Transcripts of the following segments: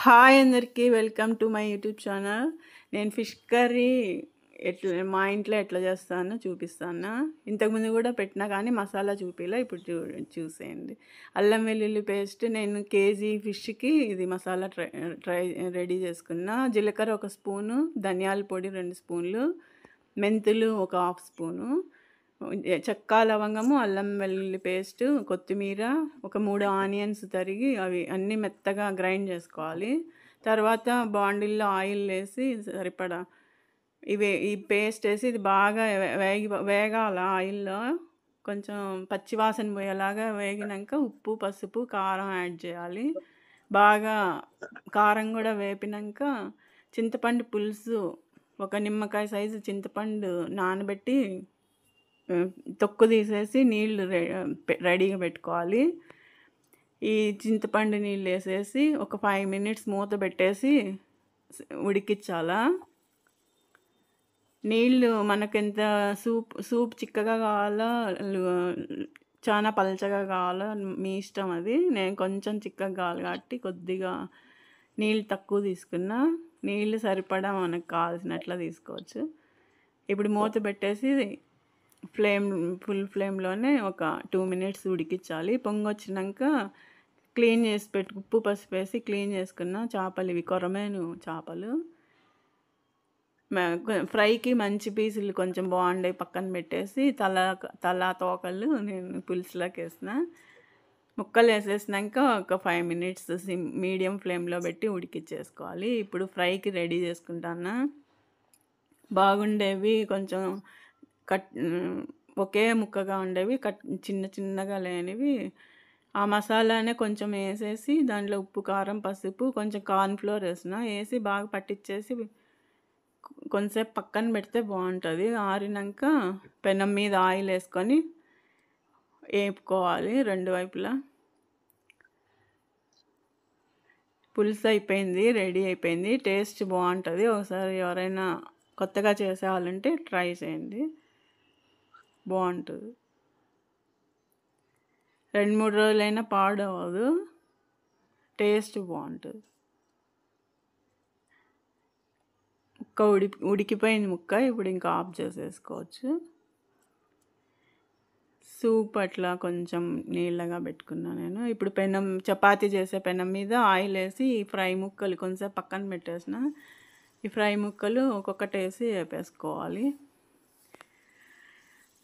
Hi అందరికీ welcome to my YouTube channel. నేను fish curry మా ఇంట్లో ఎట్లా చేస్తానో చూపిస్తాను. ఇంతకుముందు కూడా పెట్టినా కానీ మసాలా చూపిలా. ఇప్పుడు చూసేయండి. అల్లం వెల్లుల్లి పేస్ట్ నేను కేజీ ఫిష్కి ఇది మసాలా రెడీ చేసుకున్నా. జీలకర్ర 1 స్పూను, ధనియాల పొడి 2 స్పూన్లు, మెంతులు 1 హాఫ్ స్పూను, చెక్క లవంగము, అల్లం వెల్లుల్లి పేస్ట్, కొత్తిమీర, ఒక 3 ఆనియన్స్ తరిగి అవి అన్నీ మెత్తగా గ్రైండ్ చేసుకోవాలి. తర్వాత బాండిల్లో ఆయిల్ వేసి సరిపడా ఈ పేస్ట్ వేసి ఇది బాగా వేగాల ఆయిల్లో. కొంచెం పచ్చివాసన పోయేలాగా వేగినాక ఉప్పు, పసుపు, కారం యాడ్ చేయాలి. బాగా కారం కూడా వేపినాక చింతపండు పులుసు 1 నిమ్మకాయ సైజు చింతపండు నానబెట్టి తొక్కు తీసేసి నీళ్ళు రెడీగా పెట్టుకోవాలి. ఈ చింతపండు నీళ్ళు వేసేసి ఒక 5 మినిట్స్ మూత పెట్టేసి ఉడికించాలా. నీళ్ళు మనకెంత సూప్ చిక్కగా కావాలా, చాలా పలచగా కావాలా మీ ఇష్టం అది. నేను కొంచెం చిక్కగా కావాలి కాబట్టి కొద్దిగా నీళ్ళు తక్కువ తీసుకున్నా. నీళ్ళు సరిపడా మనకు కావాల్సినట్లా తీసుకోవచ్చు. ఇప్పుడు మూత పెట్టేసి ఫుల్ ఫ్లేమ్లోనే ఒక 2 మినిట్స్ ఉడికించాలి. పొంగొచ్చినాక క్లీన్ చేసి ఉప్పు పసుపు వేసి క్లీన్ చేసుకున్న చేపలు, ఇవి కొరమేను చేపలు. ఫ్రైకి మంచి పీసులు కొంచెం బాగుండే పక్కన పెట్టేసి తల తోకలు నేను పులుసులోకి వేసిన. ముక్కలు వేసేసినాక ఒక 5 మినిట్స్ మీడియం ఫ్లేమ్లో పెట్టి ఉడికిచ్చేసుకోవాలి. ఇప్పుడు ఫ్రైకి రెడీ చేసుకుంటాను. బాగుండేవి కొంచెం ఒకే ముక్కగా ఉండేవి, చిన్న చిన్నగా లేనివి ఆ మసాలానే కొంచెం వేసేసి దాంట్లో ఉప్పు, కారం, పసుపు, కొంచెం కార్న్ఫ్లోర్ వేసి బాగా పట్టించేసి కొంచెంసేపు పక్కన పెడితే బాగుంటుంది. ఆరినాక పెనం మీద ఆయిల్ వేసుకొని వేపుకోవాలి 2 వైపులా. పులుసు అయిపోయింది, రెడీ అయిపోయింది. టేస్ట్ బాగుంటుంది. ఒకసారి ఎవరైనా కొత్తగా చేసేవాళ్ళంటే ట్రై చేయండి, బాగుంటుంది. 2-3 రోజులైనా పాడవదు, టేస్ట్ బాగుంటుంది. ముక్క ఉడికిపోయింది ముక్క. ఇప్పుడు ఇంకా ఆఫ్ చేసేసుకోవచ్చు. సూప్ అట్లా కొంచెం నీళ్ళగా పెట్టుకున్నా నేను. ఇప్పుడు చపాతీ చేసే పెనం మీద ఆయిల్ వేసి ఈ ఫ్రై ముక్కలు కొంచెం పక్కన పెట్టేసిన. ఈ ఫ్రై ముక్కలు ఒక్కొక్కటి వేసి వేపేసుకోవాలి.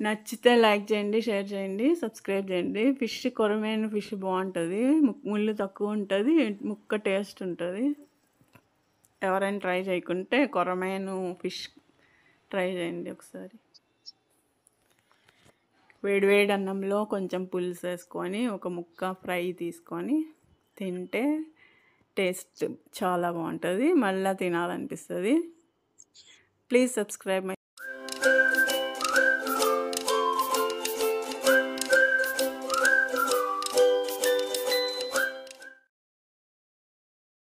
నచ్చితే లైక్ చేయండి, షేర్ చేయండి, సబ్స్క్రైబ్ చేయండి. కొరమేను ఫిష్ బాగుంటుంది, ముళ్ళు తక్కువ ఉంటుంది, ముక్క టేస్ట్ ఉంటుంది. ఎవరైనా ట్రై చేయకుంటే కొరమేను ఫిష్ ట్రై చేయండి ఒకసారి. వేడివేడి అన్నంలో కొంచెం పులుసు వేసుకొని ఒక ముక్క ఫ్రై తీసుకొని తింటే టేస్ట్ చాలా బాగుంటుంది, మళ్ళీ తినాలనిపిస్తుంది. Please subscribe my